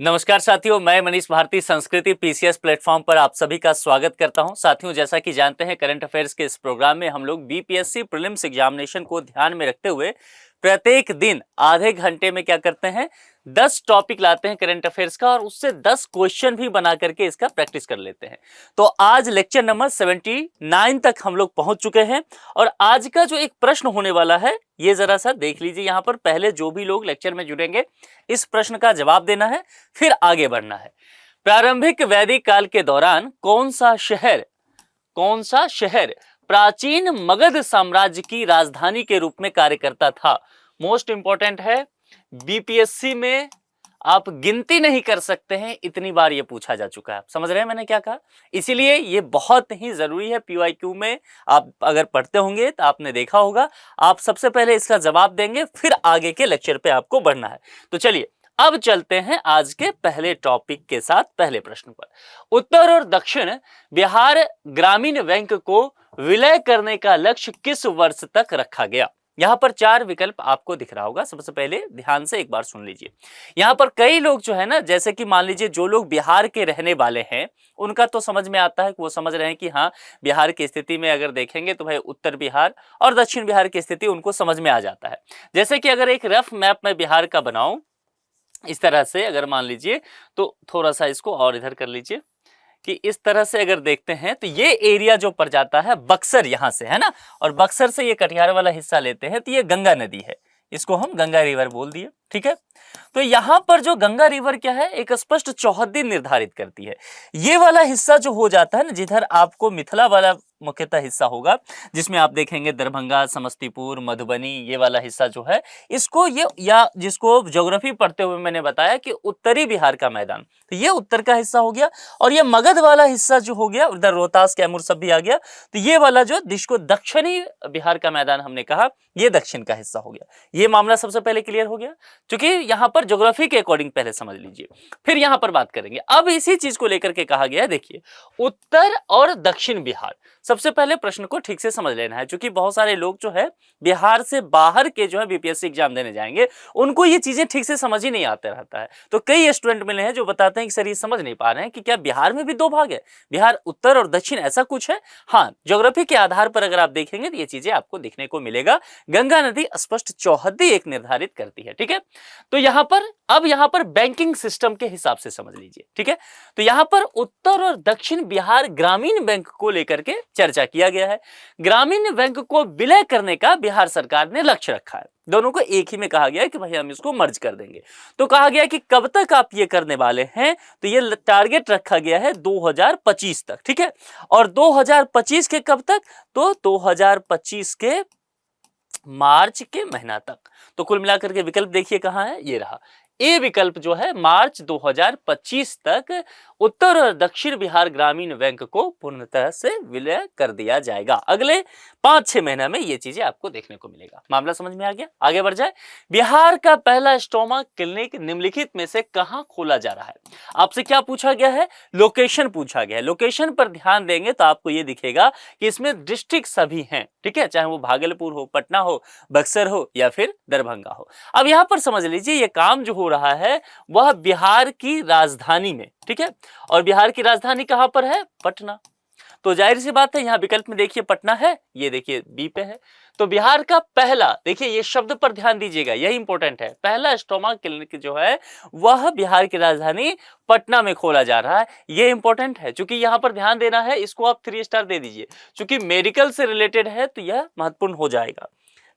नमस्कार साथियों, मैं मनीष भारती संस्कृति पीसीएस प्लेटफॉर्म पर आप सभी का स्वागत करता हूं। साथियों, जैसा कि जानते हैं, करंट अफेयर्स के इस प्रोग्राम में हम लोग बीपीएससी प्रीलिम्स एग्जामिनेशन को ध्यान में रखते हुए प्रत्येक दिन आधे घंटे में क्या करते हैं, 10 टॉपिक लाते हैं करंट अफेयर्स का और उससे 10 क्वेश्चन भी बना करके इसका प्रैक्टिस कर लेते हैं। तो आज लेक्चर नंबर 79 तक हम लोग पहुंच चुके हैं और आज का जो एक प्रश्न होने वाला है ये जरा सा देख लीजिए। यहां पर पहले जो भी लोग लेक्चर में जुड़ेंगे इस प्रश्न का जवाब देना है, फिर आगे बढ़ना है। प्रारंभिक वैदिक काल के दौरान कौन सा शहर प्राचीन मगध साम्राज्य की राजधानी के रूप में कार्य करता था? मोस्ट इंपॉर्टेंट है, बीपीएससी में आप गिनती नहीं कर सकते हैं, इतनी बार ये पूछा जा चुका है। आप समझ रहे हैं मैंने क्या कहा? इसीलिए ये बहुत ही जरूरी है। पीवाईक्यू में आप अगर पढ़ते होंगे तो आपने देखा होगा, आप सबसे पहले इसका जवाब देंगे, फिर आगे के लेक्चर पे आपको बढ़ना है। तो चलिए अब चलते हैं आज के पहले टॉपिक के साथ, पहले प्रश्न पर। उत्तर और दक्षिण बिहार ग्रामीण बैंक को विलय करने का लक्ष्य किस वर्ष तक रखा गया? यहां पर 4 विकल्प आपको दिख रहा होगा। सबसे पहले ध्यान से एक बार सुन लीजिए। यहां पर कई लोग जो है ना, जैसे कि मान लीजिए जो लोग बिहार के रहने वाले हैं उनका तो समझ में आता है कि वो समझ रहे हैं कि हाँ, बिहार की स्थिति में अगर देखेंगे तो भाई उत्तर बिहार और दक्षिण बिहार की स्थिति उनको समझ में आ जाता है। जैसे कि अगर एक रफ मैप मैं बिहार का बनाऊं इस तरह से, अगर मान लीजिए, तो थोड़ा सा इसको और इधर कर लीजिए कि इस तरह से अगर देखते हैं तो ये एरिया जो पड़ जाता है बक्सर, यहां से है ना, और बक्सर से ये कटिहार वाला हिस्सा लेते हैं तो ये गंगा नदी है, इसको हम गंगा रिवर बोल दिए। ठीक है, तो यहां पर जो गंगा रिवर क्या है, एक स्पष्ट चौहद्दी निर्धारित करती है। ये वाला हिस्सा जो हो जाता है ना, जिधर आपको मिथिला वाला मुख्यतः हिस्सा होगा, जिसमें आप देखेंगे दरभंगा, समस्तीपुर, मधुबनी, ये वाला हिस्सा जो है, इसको ये, या जिसको ज्योग्राफी पढ़ते हुए मैंने बताया कि उत्तरी बिहार का मैदान, तो ये उत्तर का हिस्सा हो गया। और ये मगध वाला हिस्सा जो हो गया, उधर रोहतास, कैमूर सब भी आ गया, तो ये वाला जो जिसको दक्षिणी बिहार का मैदान हमने कहा, ये दक्षिण का हिस्सा हो गया। ये मामला सबसे पहले क्लियर हो गया, क्योंकि यहां पर ज्योग्राफी के अकॉर्डिंग पहले समझ लीजिए, फिर यहां पर बात करेंगे। अब इसी चीज को लेकर के कहा गया है, देखिए, उत्तर और दक्षिण बिहार। सबसे पहले प्रश्न को ठीक से समझ लेना है, क्योंकि बहुत सारे लोग जो है बिहार से बाहर के जो है बीपीएससी एग्जाम देने जाएंगे, उनको ये चीजें ठीक से समझ ही नहीं आते रहता है। तो कई स्टूडेंट मिले हैं जो बताते हैं कि सर ये समझ नहीं पा रहे हैं कि क्या बिहार में भी 2 भाग है, बिहार उत्तर और दक्षिण, ऐसा कुछ है? हाँ, ज्योग्राफी के आधार पर अगर आप देखेंगे तो ये चीजें आपको देखने को मिलेगा। गंगा नदी स्पष्ट चौहद्दी एक निर्धारित करती है। ठीक है, तो यहां पर बैंकिंग सिस्टम के हिसाब से समझ लीजिए। ठीक है, तो यहां पर उत्तर और दक्षिण बिहार ग्रामीण बैंक को लेकर के चर्चा किया गया है। ग्रामीण बैंक को विलय करने का बिहार सरकार ने लक्ष्य रखा है। दोनों को एक ही में कहा गया है कि भाई हम इसको मर्ज कर देंगे। तो कहा गया कि कब तक आप ये करने वाले हैं, तो ये टारगेट रखा गया है 2025 तक। ठीक है, और 2025 के कब तक, तो 2025 के मार्च के महीना तक। तो कुल मिलाकर के विकल्प देखिए कहां है, ये रहा। ए विकल्प जो है, मार्च 2025 तक उत्तर और दक्षिण बिहार ग्रामीण बैंक को पूर्णतः से विलय कर दिया जाएगा। अगले 5-6 महीना में ये चीजें आपको देखने को मिलेगा। मामला समझ में आ गया? आगे बढ़ जाए। बिहार का पहला स्टोमा क्लिनिक निम्नलिखित में से कहां खोला जा रहा है? आपसे क्या पूछा गया है? लोकेशन पूछा गया है। लोकेशन पर ध्यान देंगे तो आपको ये दिखेगा कि इसमें डिस्ट्रिक्ट सभी हैं। ठीक है, चाहे वो भागलपुर हो, पटना हो, बक्सर हो या फिर दरभंगा हो। अब यहां पर समझ लीजिए, ये काम जो हो रहा है वह बिहार की राजधानी में। ठीक है, और बिहार की राजधानी कहां पर है? पटना। तो जाहिर सी बात है, यहां विकल्प में देखिए पटना है, ये देखिए बी पे है। तो बिहार का पहला, देखिए ये शब्द पर ध्यान दीजिएगा, यही इंपॉर्टेंट है, पहला स्टोमा क्लिनिक जो है वह बिहार की राजधानी पटना में खोला जा रहा है। ये इंपॉर्टेंट है, क्योंकि यहां पर ध्यान देना है, इसको आप 3 स्टार दे दीजिए, क्योंकि मेडिकल से रिलेटेड है तो यह महत्वपूर्ण हो जाएगा।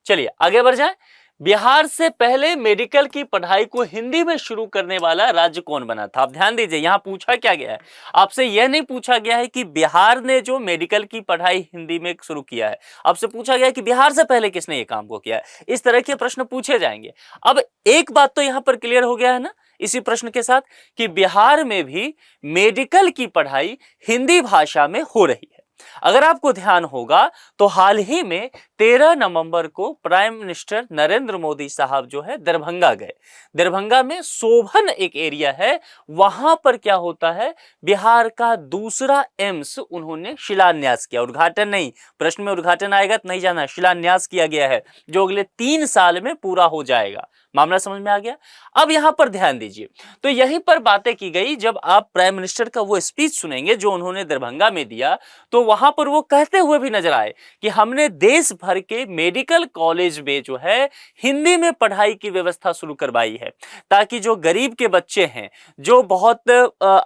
चलिए आगे बढ़ जाए। बिहार से पहले मेडिकल की पढ़ाई को हिंदी में शुरू करने वाला राज्य कौन बना था? आप ध्यान दीजिए, यहां पूछा क्या गया है, आपसे यह नहीं पूछा गया है कि बिहार ने जो मेडिकल की पढ़ाई हिंदी में शुरू किया है, आपसे पूछा गया है कि बिहार से पहले किसने ये काम को किया है। इस तरह के प्रश्न पूछे जाएंगे। अब एक बात तो यहां पर क्लियर हो गया है ना इसी प्रश्न के साथ, कि बिहार में भी मेडिकल की पढ़ाई हिंदी भाषा में हो रही है। अगर आपको ध्यान होगा तो हाल ही में 13 नवंबर को प्राइम मिनिस्टर नरेंद्र मोदी साहब जो है दरभंगा गए। दरभंगा में शोभन एक एरिया है, वहां पर क्या होता है, बिहार का दूसरा एम्स उन्होंने शिलान्यास किया। उद्घाटन नहीं, प्रश्न में उद्घाटन आएगा तो नहीं जाना, शिलान्यास किया गया है जो अगले 3 साल में पूरा हो जाएगा। मामला समझ में आ गया। अब यहां पर ध्यान दीजिए, तो यहीं पर बातें की गई। जब आप प्राइम मिनिस्टर का वो स्पीच सुनेंगे जो उन्होंने दरभंगा में दिया, तो वहां पर वो कहते हुए भी नजर आए कि हमने देश भर के मेडिकल कॉलेज में जो है हिंदी में पढ़ाई की व्यवस्था शुरू करवाई है, ताकि जो गरीब के बच्चे हैं, जो बहुत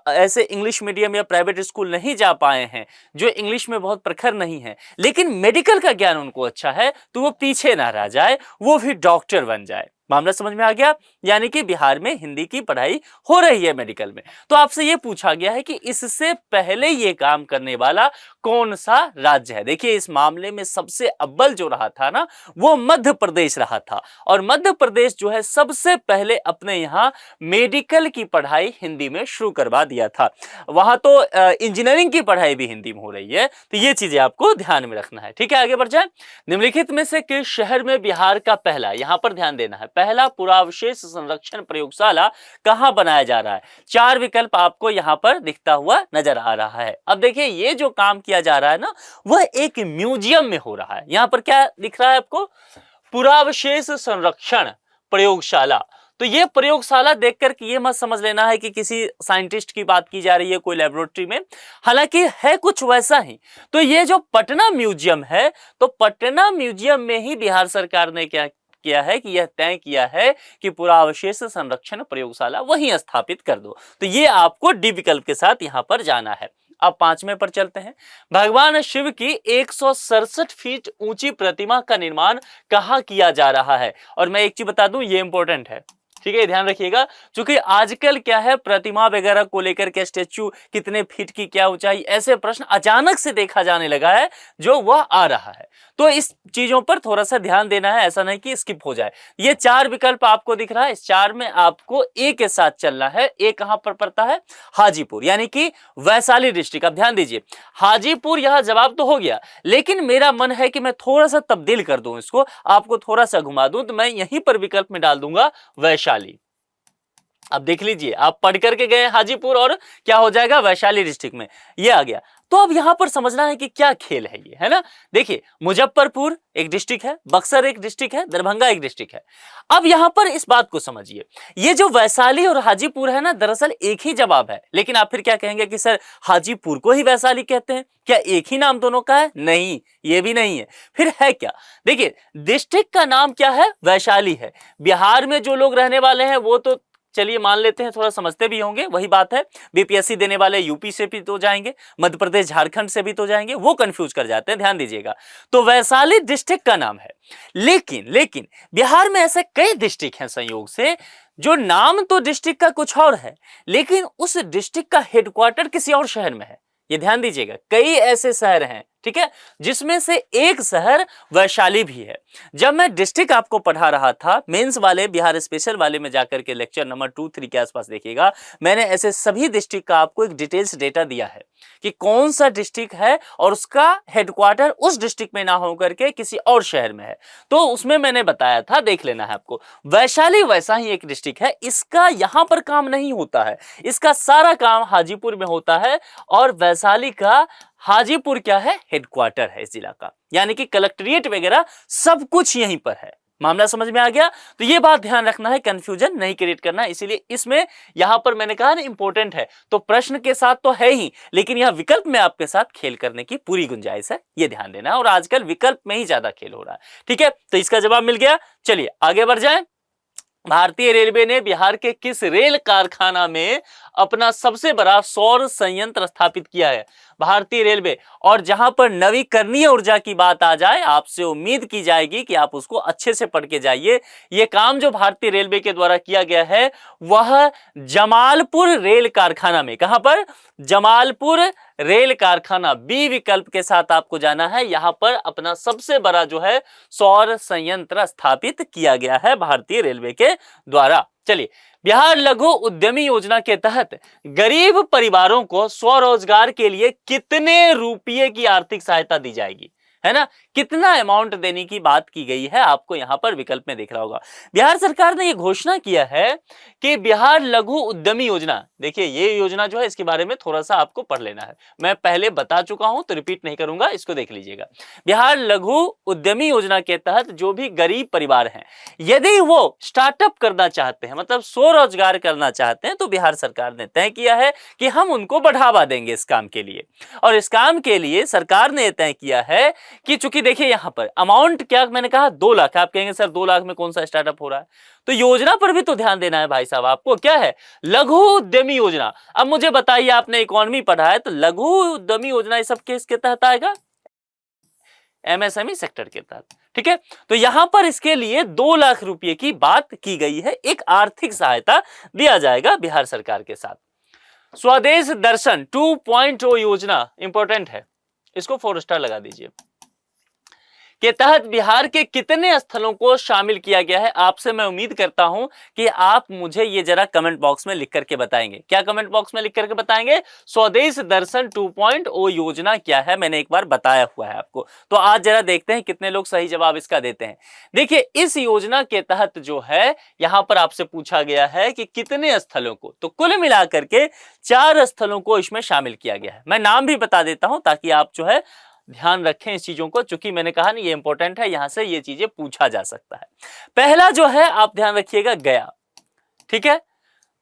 ऐसे इंग्लिश मीडियम या प्राइवेट स्कूल नहीं जा पाए हैं, जो इंग्लिश में बहुत प्रखर नहीं है, लेकिन मेडिकल का ज्ञान उनको अच्छा है, तो वो पीछे ना रह जाए, वो भी डॉक्टर बन जाए। मामला समझ में आ गया। यानी कि बिहार में हिंदी की पढ़ाई हो रही है मेडिकल में। तो आपसे यह पूछा गया है कि इससे पहले ये काम करने वाला कौन सा राज्य है। देखिए, इस मामले में सबसे अव्वल जो रहा था ना, वो मध्य प्रदेश रहा था, और मध्य प्रदेश जो है सबसे पहले अपने यहाँ मेडिकल की पढ़ाई हिंदी में शुरू करवा दिया था। वहां तो इंजीनियरिंग की पढ़ाई भी हिंदी में हो रही है, तो ये चीजें आपको ध्यान में रखना है। ठीक है, आगे बढ़ जाए। निम्नलिखित में से किस शहर में बिहार का पहला, यहां पर ध्यान देना है, पहला पुरावशेष संरक्षण प्रयोगशाला कहां बनाया जा रहा है। 4 विकल्प आपको यहां पर दिखता हुआ नजर आ रहा है। अब देखिए, ये जो काम किया जा रहा है ना, वह एक म्यूजियम में हो रहा है। यहां पर क्या दिख रहा है आपको, पुरावशेष संरक्षण प्रयोगशाला। तो ये प्रयोगशाला देखकर के ये मत समझ लेना है कि किसी साइंटिस्ट की बात की जा रही है कोई लेबोरेटरी में, हालांकि है कुछ वैसा ही। तो ये जो पटना म्यूजियम है, तो पटना म्यूजियम में ही बिहार सरकार ने क्या किया है कि यह तय किया है कि पुरावशेष संरक्षण प्रयोगशाला वहीं स्थापित कर दो। तो ये आपको डी विकल्प के साथ यहां पर जाना है। अब 5वें पर चलते हैं। भगवान शिव की 167 फीट ऊंची प्रतिमा का निर्माण कहां किया जा रहा है। और मैं एक चीज बता दूं, ये इंपॉर्टेंट है, ठीक है, ध्यान रखिएगा, क्योंकि आजकल क्या है, प्रतिमा वगैरह को लेकर के स्टैच्यू कितने फीट की, क्या ऊंचाई, ऐसे प्रश्न अचानक से देखा जाने लगा है, जो वह आ रहा है। तो इस चीजों पर थोड़ा सा ध्यान देना है, ऐसा नहीं कि स्किप हो जाए। ये 4 विकल्प आपको दिख रहा है, इस 4 में आपको ए के साथ चलना है। ए कहां पर पड़ता है, हाजीपुर, यानी कि वैशाली डिस्ट्रिक्ट। अब ध्यान दीजिए, हाजीपुर यहां जवाब तो हो गया, लेकिन मेरा मन है कि मैं थोड़ा सा तब्दील कर दूं इसको, आपको थोड़ा सा घुमा दूं, तो मैं यहीं पर विकल्प में डाल दूंगा वैशाली। अब देख लीजिए, आप पढ़ करके गए हाजीपुर और क्या हो जाएगा, वैशाली डिस्ट्रिक्ट में ये आ गया। तो अब यहां पर समझना है कि क्या खेल है ये, है ना। देखिए, मुजफ्फरपुर एक डिस्ट्रिक्ट है, बक्सर एक डिस्ट्रिक्ट है, दरभंगा एक डिस्ट्रिक्ट है। अब यहां पर इस बात को समझिए, ये जो वैशाली और हाजीपुर है ना, दरअसल एक ही जवाब है। लेकिन आप फिर क्या कहेंगे कि सर हाजीपुर को ही वैशाली कहते हैं, क्या एक ही नाम दोनों का है? नहीं, ये भी नहीं है। फिर है क्या, देखिए, डिस्ट्रिक्ट का नाम क्या है, वैशाली है। बिहार में जो लोग रहने वाले हैं वो तो चलिए मान लेते हैं, थोड़ा समझते भी होंगे, वही बात है, बीपीएससी देने वाले यूपी से भी तो जाएंगे, मध्य प्रदेश झारखंड से भी तो जाएंगे, वो कंफ्यूज कर जाते हैं, ध्यान दीजिएगा। तो वैशाली डिस्ट्रिक्ट का नाम है, लेकिन बिहार में ऐसे कई डिस्ट्रिक्ट हैं संयोग से, जो नाम तो डिस्ट्रिक्ट का कुछ और है, लेकिन उस डिस्ट्रिक्ट का हेडक्वार्टर किसी और शहर में है। ये ध्यान दीजिएगा, कई ऐसे शहर हैं, ठीक है, जिसमें से एक शहर वैशाली भी है। जब मैं डिस्ट्रिक्ट आपको पढ़ा रहा था मेंस वाले, बिहार स्पेशल वाले में जाकर के लेक्चर नंबर 2-3 के आसपास देखिएगा, मैंने ऐसे सभी डिस्ट्रिक्ट का आपको एक डिटेल्स डेटा दिया है कि कौन सा डिस्ट्रिक्ट है और उसका हेडक्वार्टर उस डिस्ट्रिक्ट में ना होकर के किसी और शहर में है। तो उसमें मैंने बताया था, देख लेना है आपको। वैशाली वैसा ही एक डिस्ट्रिक्ट है, इसका यहां पर काम नहीं होता है, इसका सारा काम हाजीपुर में होता है, और वैशाली का हाजीपुर क्या है, हेडक्वार्टर है इस जिला का, यानी कि कलेक्ट्रेट वगैरह सब कुछ यहीं पर है। मामला समझ में आ गया। तो ये बात ध्यान रखना है, कंफ्यूजन नहीं क्रिएट करना, इसीलिए इसमें यहां पर मैंने कहा ना इंपॉर्टेंट है, तो प्रश्न के साथ तो है ही, लेकिन यह विकल्प में आपके साथ खेल करने की पूरी गुंजाइश है, ये ध्यान देना है। और आजकल विकल्प में ही ज्यादा खेल हो रहा है, ठीक है, तो इसका जवाब मिल गया। चलिए आगे बढ़ जाएं। भारतीय रेलवे ने बिहार के किस रेल कारखाना में अपना सबसे बड़ा सौर संयंत्र स्थापित किया है। भारतीय रेलवे, और जहां पर नवीकरणीय ऊर्जा की बात आ जाए, आपसे उम्मीद की जाएगी कि आप उसको अच्छे से पढ़ के जाइए। यह काम जो भारतीय रेलवे के द्वारा किया गया है वह जमालपुर रेल कारखाना में, कहां पर, जमालपुर रेल कारखाना, बी विकल्प के साथ आपको जाना है। यहां पर अपना सबसे बड़ा जो है सौर संयंत्र स्थापित किया गया है भारतीय रेलवे के द्वारा। चलिए, बिहार लघु उद्यमी योजना के तहत गरीब परिवारों को स्वरोजगार के लिए कितने रुपये की आर्थिक सहायता दी जाएगी। है ना, कितना अमाउंट देने की बात की गई है, आपको यहां पर विकल्प में दिख रहा होगा। बिहार सरकार ने यह घोषणा किया है कि बिहार लघु उद्यमी योजना, देखिए ये योजना जो है इसके बारे में थोड़ा सा आपको पढ़ लेना है, मैं पहले बता चुका हूं तो रिपीट नहीं करूंगा, इसको देख लीजिएगा। बिहार लघु उद्यमी योजना के तहत जो भी गरीब परिवार हैं, यदि वो स्टार्टअप करना चाहते हैं, मतलब स्वरोजगार करना चाहते हैं, तो बिहार सरकार ने तय किया है कि हम उनको बढ़ावा देंगे इस काम के लिए। और इस काम के लिए सरकार ने तय किया है कि चूंकि देखिए यहां पर अमाउंट क्या मैंने कहा 2 लाख, आप कहेंगे सर 2 लाख में कौन सा स्टार्टअप हो रहा है, तो योजना पर भी तो ध्यान देना है भाई साहब आपको, क्या है लघु उद्यमी योजना। अब मुझे बताइए, आपने इकोनॉमी पढ़ा है, तो लघु उद्यमी योजना इस सब किसके तहत आएगा, एमएसएमई सेक्टर के तहत, ठीक है। तो यहां पर इसके लिए 2 लाख रुपए की बात की गई है, एक आर्थिक सहायता दिया जाएगा बिहार सरकार के साथ। स्वदेश दर्शन 2.0 योजना इंपॉर्टेंट है, इसको 4 स्टार लगा दीजिए, के तहत बिहार के कितने स्थलों को शामिल किया गया है। आपसे मैं उम्मीद करता हूं कि आप मुझे ये जरा कमेंट बॉक्स में लिख करके बताएंगे। क्या कमेंट बॉक्स में लिख करके बताएंगे, स्वदेश दर्शन 2.0 योजना क्या है, मैंने एक बार बताया हुआ है आपको। तो आज जरा देखते हैं कितने लोग सही जवाब इसका देते हैं। देखिए इस योजना के तहत जो है यहां पर आपसे पूछा गया है कि कितने स्थलों को, तो कुल मिलाकर के 4 स्थलों को इसमें शामिल किया गया है। मैं नाम भी बता देता हूं ताकि आप जो है ध्यान रखें इस चीजों को, चूंकि मैंने कहा ना ये इंपॉर्टेंट है, यहां से ये चीजें पूछा जा सकता है। पहला जो है आप ध्यान रखिएगा गया, ठीक है।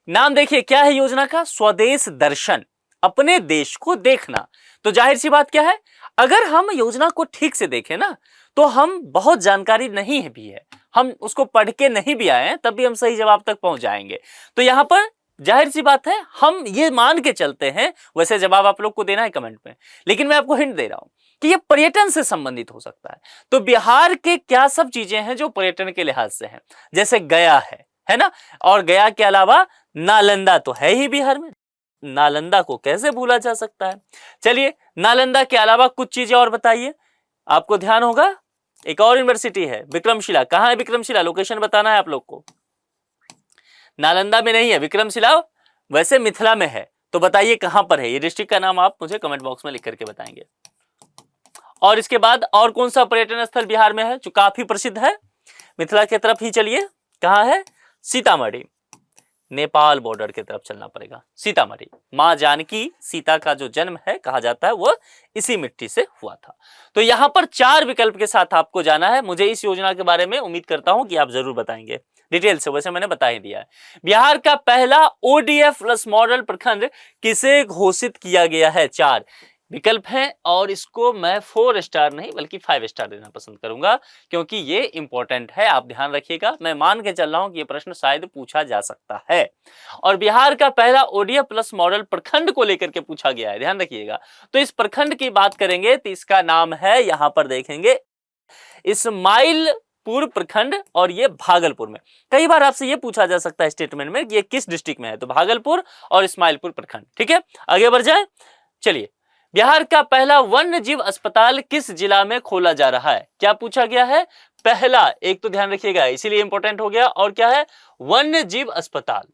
नाम देखिए क्या है योजना का, स्वदेश दर्शन, अपने देश को देखना। तो जाहिर सी बात क्या है, अगर हम योजना को ठीक से देखें ना तो हम बहुत जानकारी नहीं है भी है, हम उसको पढ़ के नहीं भी आए हैं तब भी हम सही जवाब तक पहुंच जाएंगे। तो यहां पर जाहिर सी बात है हम ये मान के चलते हैं, वैसे जवाब आप लोग को देना है कमेंट में, लेकिन मैं आपको हिंट दे रहा हूं कि ये पर्यटन से संबंधित हो सकता है। तो बिहार के क्या सब चीजें हैं जो पर्यटन के लिहाज से हैं, जैसे गया है ना, और गया के अलावा नालंदा तो है ही बिहार में, नालंदा को कैसे भूला जा सकता है। चलिए नालंदा के अलावा कुछ चीजें और बताइए, आपको ध्यान होगा एक और यूनिवर्सिटी है विक्रमशिला। कहां है विक्रमशिला, लोकेशन बताना है आप लोग को। नालंदा में नहीं है विक्रमशिला, वैसे मिथिला में है, तो बताइए कहां पर है ये डिस्ट्रिक्ट का नाम, आप मुझे कमेंट बॉक्स में लिख करके बताएंगे। और इसके बाद और कौन सा पर्यटन स्थल बिहार में है जो काफी प्रसिद्ध है, मिथिला की तरफ ही चलिए, कहां है, सीतामढ़ी, नेपाल बॉर्डर की तरफ चलना पड़ेगा। सीतामढ़ी, मां जानकी सीता का जो जन्म है कहा जाता है वह इसी मिट्टी से हुआ था। तो यहां पर 4 विकल्प के साथ आपको जाना है। मुझे इस योजना के बारे में उम्मीद करता हूं कि आप जरूर बताएंगे डिटेल से, वैसे मैंने बता ही दिया है। बिहार का पहला ओडीएफ प्लस मॉडल प्रखंड किसे घोषित किया गया है, 4 विकल्प हैं, और इसको मैं 4 स्टार नहीं बल्कि 5 स्टार देना पसंद करूंगा क्योंकि ये इंपॉर्टेंट है, आप ध्यान रखिएगा। मैं मान के चल रहा हूं कि ये प्रश्न शायद पूछा जा सकता है। और बिहार का पहला ओडीएफ प्लस मॉडल प्रखंड को लेकर के पूछा गया है, ध्यान रखिएगा। तो इस प्रखंड की बात करेंगे तो इसका नाम है, यहां पर देखेंगे, इस्माइलपुर प्रखंड, और ये भागलपुर में। कई बार आपसे ये पूछा जा सकता है स्टेटमेंट में कि ये किस डिस्ट्रिक्ट में है, तो भागलपुर और इस्माइलपुर प्रखंड, ठीक है। आगे बढ़ जाए, चलिए बिहार का पहला वन्य जीव अस्पताल किस जिला में खोला जा रहा है, क्या पूछा गया है, पहला, एक तो ध्यान रखिएगा इसीलिए इंपॉर्टेंट हो गया, और क्या है, वन्य जीव अस्पताल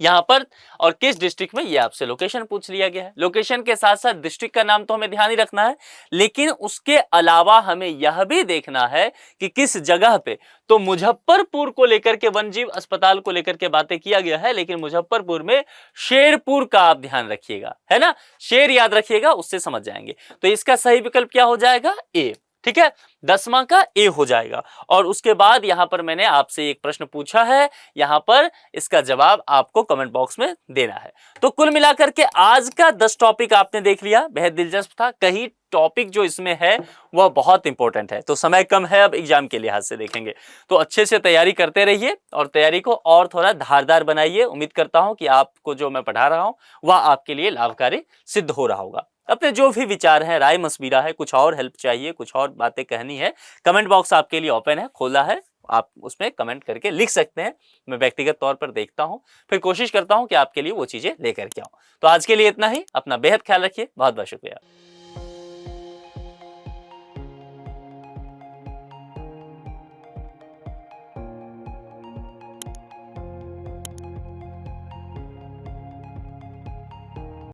यहां पर, और किस डिस्ट्रिक्ट में, ये आपसे लोकेशन पूछ लिया गया है। लोकेशन के साथ साथ डिस्ट्रिक्ट का नाम तो हमें ध्यान ही रखना है, लेकिन उसके अलावा हमें यह भी देखना है कि किस जगह पे। तो मुजफ्फरपुर को लेकर के वन्यजीव अस्पताल को लेकर के बातें किया गया है, लेकिन मुजफ्फरपुर में शेरपुर का आप ध्यान रखिएगा, है ना, शेर याद रखिएगा, उससे समझ जाएंगे। तो इसका सही विकल्प क्या हो जाएगा, ए, ठीक है, 10वां का ए हो जाएगा। और उसके बाद यहां पर मैंने आपसे एक प्रश्न पूछा है, यहां पर इसका जवाब आपको कमेंट बॉक्स में देना है। तो कुल मिलाकर के आज का 10 टॉपिक आपने देख लिया, बेहद दिलचस्प था। कहीं टॉपिक जो इसमें है वह बहुत इंपॉर्टेंट है, तो समय कम है अब एग्जाम के लिहाज से देखेंगे, तो अच्छे से तैयारी करते रहिए और तैयारी को और थोड़ा धारदार बनाइए। उम्मीद करता हूं कि आपको जो मैं पढ़ा रहा हूं वह आपके लिए लाभकारी सिद्ध हो रहा होगा। अपने जो भी विचार है, राय मशविरा है, कुछ और हेल्प चाहिए, कुछ और बातें कहनी है, कमेंट बॉक्स आपके लिए ओपन है, खोला है, आप उसमें कमेंट करके लिख सकते हैं। मैं व्यक्तिगत तौर पर देखता हूं, फिर कोशिश करता हूं कि आपके लिए वो चीजें लेकर के आऊं। तो आज के लिए इतना ही, अपना बेहद ख्याल रखिए, बहुत बहुत शुक्रिया।